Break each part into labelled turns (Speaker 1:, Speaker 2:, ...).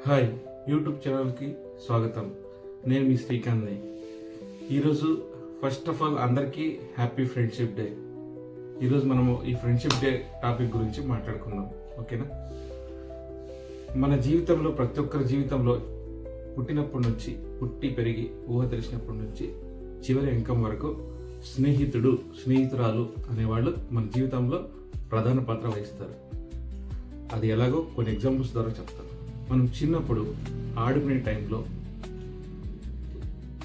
Speaker 1: Hi, YouTube ఛానల్కి స్వాగతం. నేను మీ శ్రీకాంత్ని. ఈరోజు ఫస్ట్ ఆఫ్ ఆల్ అందరికీ హ్యాపీ ఫ్రెండ్షిప్ డే. ఈరోజు మనము ఈ ఫ్రెండ్షిప్ డే టాపిక్ గురించి మాట్లాడుకుందాం, ఓకేనా? మన జీవితంలో, ప్రతి ఒక్కరి జీవితంలో పుట్టినప్పటి నుంచి, పుట్టి పెరిగి ఊహ తెలిసినప్పటి నుంచి చివరి అంకం వరకు స్నేహితురాలు అనేవాళ్ళు మన జీవితంలో ప్రధాన పాత్ర వహిస్తారు. అది ఎలాగో కొన్ని ఎగ్జాంపుల్స్ ద్వారా చెప్తాను. మనం చిన్నప్పుడు ఆడుకునే టైంలో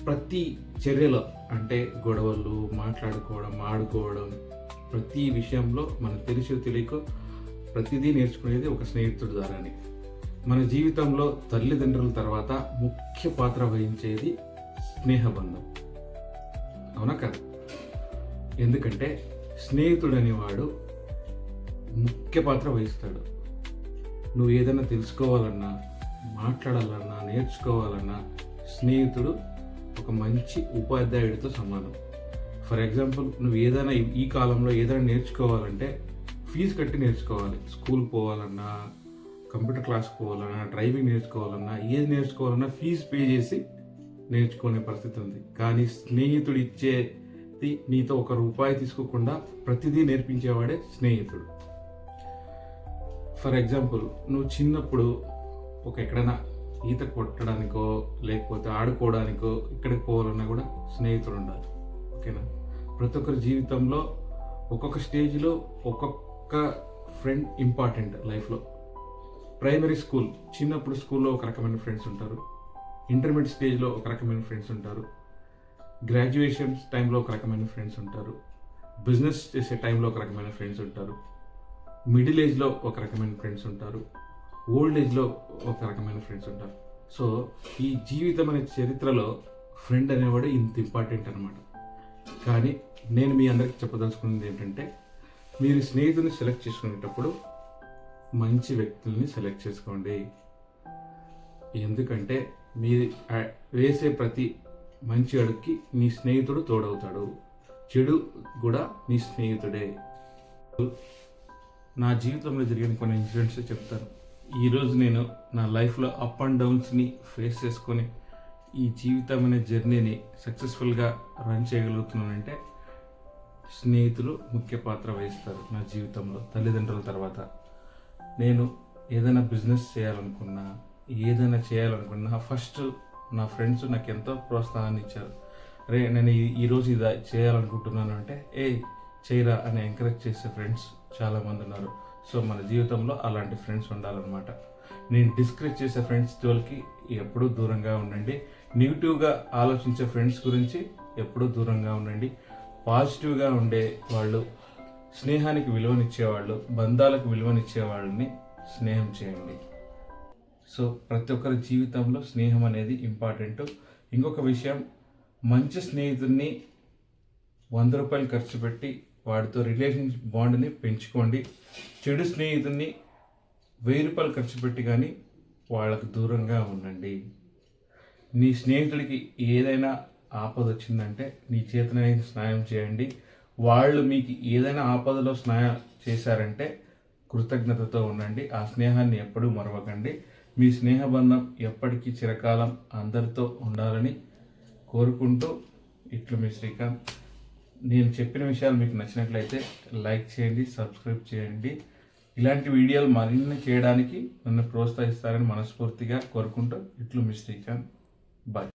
Speaker 1: ప్రతి చర్యలో, అంటే గొడవలు, మాట్లాడుకోవడం, ఆడుకోవడం, ప్రతి విషయంలో మనకు తెలియకో ప్రతిదీ నేర్చుకునేది ఒక స్నేహితుడి ద్వారానే. మన జీవితంలో తల్లిదండ్రుల తర్వాత ముఖ్య పాత్ర వహించేది స్నేహబంధం, అవునా కదా? ఎందుకంటే స్నేహితుడు అనేవాడు ముఖ్య పాత్ర వహిస్తాడు. నువ్వు ఏదైనా తెలుసుకోవాలన్నా, మాట్లాడాలన్నా, నేర్చుకోవాలన్నా స్నేహితుడు ఒక మంచి ఉపాధ్యాయుడితో సమానం. ఫర్ ఎగ్జాంపుల్, నువ్వు ఏదైనా ఈ కాలంలో ఏదైనా నేర్చుకోవాలంటే ఫీజు కట్టి నేర్చుకోవాలి. స్కూల్ పోవాలన్నా, కంప్యూటర్ క్లాస్కి పోవాలన్నా, డ్రైవింగ్ నేర్చుకోవాలన్నా, ఏది నేర్చుకోవాలన్నా ఫీజు పే చేసి నేర్చుకునే పరిస్థితి ఉంది. కానీ స్నేహితుడు ఇచ్చేది నీతో ఒక రూపాయి తీసుకోకుండా ప్రతిదీ నేర్పించేవాడే స్నేహితుడు. ఫర్ ఎగ్జాంపుల్, నువ్వు చిన్నప్పుడు ఎక్కడైనా ఈత కొట్టడానికో లేకపోతే ఆడుకోవడానికో ఇక్కడికి పోవాలన్నా కూడా స్నేహితుడు ఉండాలి, ఓకేనా? ప్రతి ఒక్కరి జీవితంలో ఒక్కొక్క స్టేజ్లో ఒక్కొక్క ఫ్రెండ్ ఇంపార్టెంట్ లైఫ్లో. ప్రైమరీ స్కూల్, చిన్నప్పుడు స్కూల్లో ఒక రకమైన ఫ్రెండ్స్ ఉంటారు. ఇంటర్మీడియట్ స్టేజ్లో ఒక రకమైన ఫ్రెండ్స్ ఉంటారు. గ్రాడ్యుయేషన్స్ టైంలో ఒక రకమైన ఫ్రెండ్స్ ఉంటారు. బిజినెస్ చేసే టైంలో ఒక రకమైన ఫ్రెండ్స్ ఉంటారు. మిడిల్ ఏజ్లో ఒక రకమైన ఫ్రెండ్స్ ఉంటారు. ఓల్డ్ ఏజ్లో ఒక రకమైన ఫ్రెండ్స్ ఉంటారు. సో ఈ జీవితం అనే చరిత్రలో ఫ్రెండ్ అనేవాడు ఇంత ఇంపార్టెంట్ అనమాట. కానీ నేను మీ అందరికి చెప్పదలుచుకున్నది ఏంటంటే, మీరు స్నేహితుని సెలెక్ట్ చేసుకునేటప్పుడు మంచి వ్యక్తుల్ని సెలెక్ట్ చేసుకోండి. ఎందుకంటే మీరు వేసే ప్రతి మంచి అడుగుకి మీ స్నేహితుడు తోడవుతాడు. చెడు కూడా మీ స్నేహితుడే. నా జీవితంలో జరిగిన కొన్ని ఇన్సిడెంట్స్ చెప్తాను. ఈరోజు నేను నా లైఫ్లో అప్ అండ్ డౌన్స్ని ఫేస్ చేసుకొని ఈ జీవితం అనే జర్నీని సక్సెస్ఫుల్గా రన్ చేయగలుగుతున్నానంటే స్నేహితులు ముఖ్య పాత్ర వహిస్తారు నా జీవితంలో, తల్లిదండ్రుల తర్వాత. నేను ఏదైనా బిజినెస్ చేయాలనుకున్నా ఫస్ట్ నా ఫ్రెండ్స్ నాకు ఎంతో ప్రోత్సాహాన్ని ఇచ్చారు. నేను ఈరోజు ఇది చేయాలనుకుంటున్నాను అంటే చేయరా అని ఎంకరేజ్ చేసే ఫ్రెండ్స్ చాలామంది ఉన్నారు. సో మన జీవితంలో అలాంటి ఫ్రెండ్స్ ఉండాలన్నమాట. నేను డిస్కరేజ్ చేసే ఫ్రెండ్స్ జోలికి ఎప్పుడూ దూరంగా ఉండండి. నెగిటివ్గా ఆలోచించే ఫ్రెండ్స్ గురించి ఎప్పుడూ దూరంగా ఉండండి. పాజిటివ్గా ఉండే వాళ్ళు, స్నేహానికి విలువనిచ్చేవాళ్ళు, బంధాలకు విలువనిచ్చేవాళ్ళని స్నేహం చేయండి. సో ప్రతి ఒక్కరి జీవితంలో స్నేహం అనేది ఇంపార్టెంట్. ఇంకొక విషయం, మంచి స్నేహితుడిని 100 రూపాయలు ఖర్చు పెట్టి వాడితో రిలేషన్షిప్ బాండ్ని పెంచుకోండి. చెడు స్నేహితుడిని 1000 రూపాయలు ఖర్చు పెట్టి కానీ వాళ్ళకు దూరంగా ఉండండి. నీ స్నేహితుడికి ఏదైనా ఆపద వచ్చిందంటే నీ చేతనైన స్నానం చేయండి. వాళ్ళు మీకు ఏదైనా ఆపదలో స్నానం చేశారంటే కృతజ్ఞతతో ఉండండి. ఆ స్నేహాన్ని ఎప్పుడూ మరవకండి. మీ స్నేహబంధం ఎప్పటికీ చిరకాలం అందరితో ఉండాలని కోరుకుంటూ, ఇట్లు మీ శ్రీకాంత్. నేను చెప్పిన విషయాలు మీకు నచ్చినట్లయితే లైక్ చేయండి, సబ్స్క్రైబ్ చేయండి. ఇలాంటి వీడియోలు మరిన్ని చేయడానికి నన్ను ప్రోత్సహిస్తారని మనస్ఫూర్తిగా కోరుకుంటూ, ఇట్లు మీ శ్రీకాంత్. బాయ్.